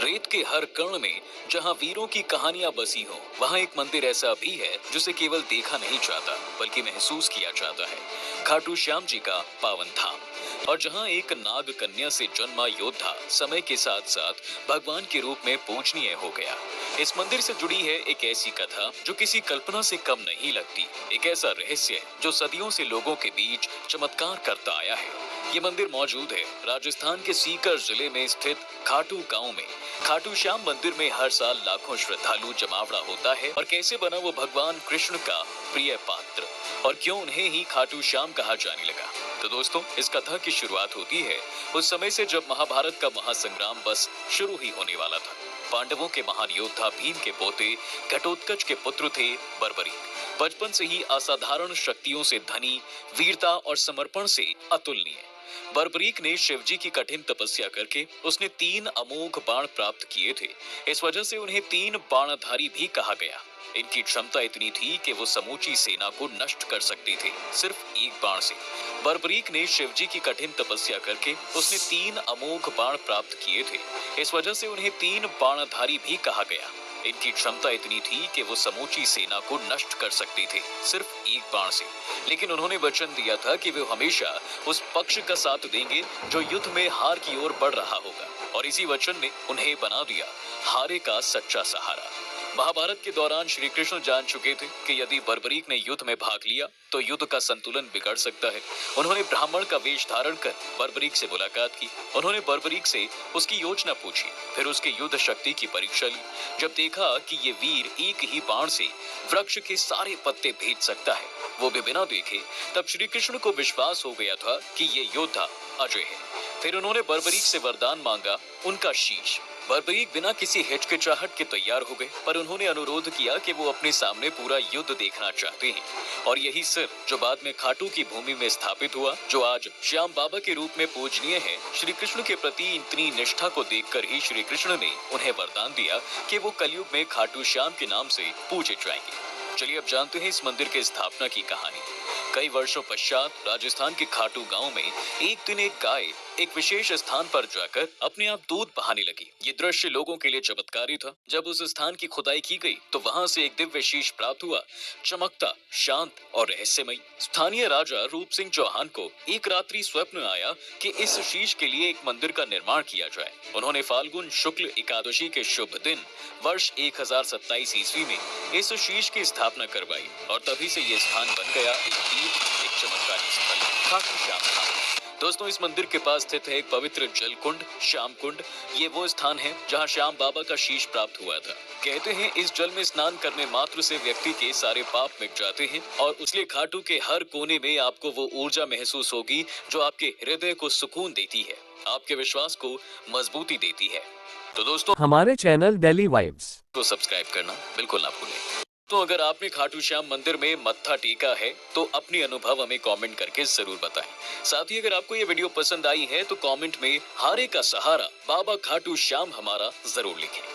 रेत के हर कण में जहां वीरों की कहानियां बसी हों, वहां एक मंदिर ऐसा भी है जिसे केवल देखा नहीं जाता बल्कि महसूस किया जाता है। खाटू श्याम जी का पावन धाम। और जहां एक नाग कन्या से जन्मा योद्धा समय के साथ साथ भगवान के रूप में पूजनीय हो गया। इस मंदिर से जुड़ी है एक ऐसी कथा जो किसी कल्पना से कम नहीं लगती, एक ऐसा रहस्य जो सदियों से लोगों के बीच चमत्कार करता आया है। ये मंदिर मौजूद है राजस्थान के सीकर जिले में स्थित खाटू गांव में। खाटू श्याम मंदिर में हर साल लाखों श्रद्धालु जमावड़ा होता है। और कैसे बना वो भगवान कृष्ण का प्रिय पात्र, और क्यों उन्हें ही खाटू श्याम कहा जाने लगा। तो दोस्तों, इस कथा की शुरुआत होती है उस समय से जब महाभारत का महासंग्राम बस शुरू ही होने वाला था। पांडवों के महान योद्धा भीम के पोते घटोत्कच के पुत्र थे बर्बरीक। बचपन से ही असाधारण शक्तियों से धनी, वीरता और समर्पण से अतुलनीय। बर्बरीक ने शिवजी की कठिन तपस्या करके उसने 3 अमोघ बाण प्राप्त किए थे। इस वजह से उन्हें 3 बाणधारी भी कहा गया। इनकी क्षमता इतनी थी कि वो समूची सेना को नष्ट कर सकते थे सिर्फ एक बाण से। बर्बरीक ने शिवजी की कठिन तपस्या करके उसने 3 अमोघ बाण प्राप्त किए थे। इस वजह से उन्हें 3 बाणधारी भी कहा गया। इनकी क्षमता इतनी थी कि वो समूची सेना को नष्ट कर सकते थे सिर्फ एक बाण से। लेकिन उन्होंने वचन दिया था कि वे हमेशा उस पक्ष का साथ देंगे जो युद्ध में हार की ओर बढ़ रहा होगा, और इसी वचन ने उन्हें बना दिया हारे का सच्चा सहारा। महाभारत के दौरान श्री कृष्ण जान चुके थे कि यदि बर्बरीक ने युद्ध में भाग लिया तो युद्ध का संतुलन बिगड़ सकता है। उन्होंने ब्राह्मण का वेश धारण कर बर्बरीक से मुलाकात की। उन्होंने बर्बरीक से उसकी योजना पूछी, फिर उसके युद्ध शक्ति की परीक्षा ली। जब देखा कि ये वीर एक ही बाण से वृक्ष के सारे पत्ते भेद सकता है, वो भी बिना देखे, तब श्री कृष्ण को विश्वास हो गया था कि ये योद्धा अजय है। फिर उन्होंने बर्बरीक से वरदान मांगा, उनका शीश। बर्बरीक बिना किसी हिचकिचाहट के तैयार हो गए, पर उन्होंने अनुरोध किया कि वो अपने सामने पूरा युद्ध देखना चाहते हैं। और यही सिर जो बाद में खाटू की भूमि में स्थापित हुआ, जो आज श्याम बाबा के रूप में पूजनीय है। श्री कृष्ण के प्रति इतनी निष्ठा को देखकर ही श्री कृष्ण ने उन्हें वरदान दिया कि वो कलयुग में खाटू श्याम के नाम से पूजे जाएंगे। चलिए अब जानते हैं इस मंदिर के स्थापना की कहानी। कई वर्षों पश्चात राजस्थान के खाटू गांव में एक दिन एक गाय एक विशेष स्थान पर जाकर अपने आप दूध बहाने लगी। ये दृश्य लोगों के लिए चमत्कारी था। जब उस स्थान की खुदाई की गई तो वहां से एक दिव्य शीश प्राप्त हुआ, चमकता, शांत और रहस्यमयी। स्थानीय राजा रूप सिंह चौहान को एक रात्रि स्वप्न आया कि इस शीश के लिए एक मंदिर का निर्माण किया जाए। उन्होंने फाल्गुन शुक्ल एकादशी के शुभ दिन वर्ष 1027 ईस्वी में इस शीश की स्थापना करवाई, और तभी से ये स्थान बन गया एक चमत्कारी स्थल, खाटू श्याम धाम। दोस्तों, इस मंदिर के पास स्थित है एक पवित्र जल कुंड, श्याम कुंड। ये वो स्थान है जहां श्याम बाबा का शीश प्राप्त हुआ था। कहते हैं इस जल में स्नान करने मात्र से व्यक्ति के सारे पाप मिट जाते हैं, और इसलिए खाटू के हर कोने में आपको वो ऊर्जा महसूस होगी जो आपके हृदय को सुकून देती है, आपके विश्वास को मजबूती देती है। तो दोस्तों, हमारे चैनल डेली वाइब्स को सब्सक्राइब करना बिल्कुल ना भूलें। तो अगर आपने खाटू श्याम मंदिर में मत्था टेका है तो अपने अनुभव हमें कमेंट करके जरूर बताएं। साथ ही अगर आपको ये वीडियो पसंद आई है तो कमेंट में हारे का सहारा बाबा खाटू श्याम हमारा जरूर लिखें।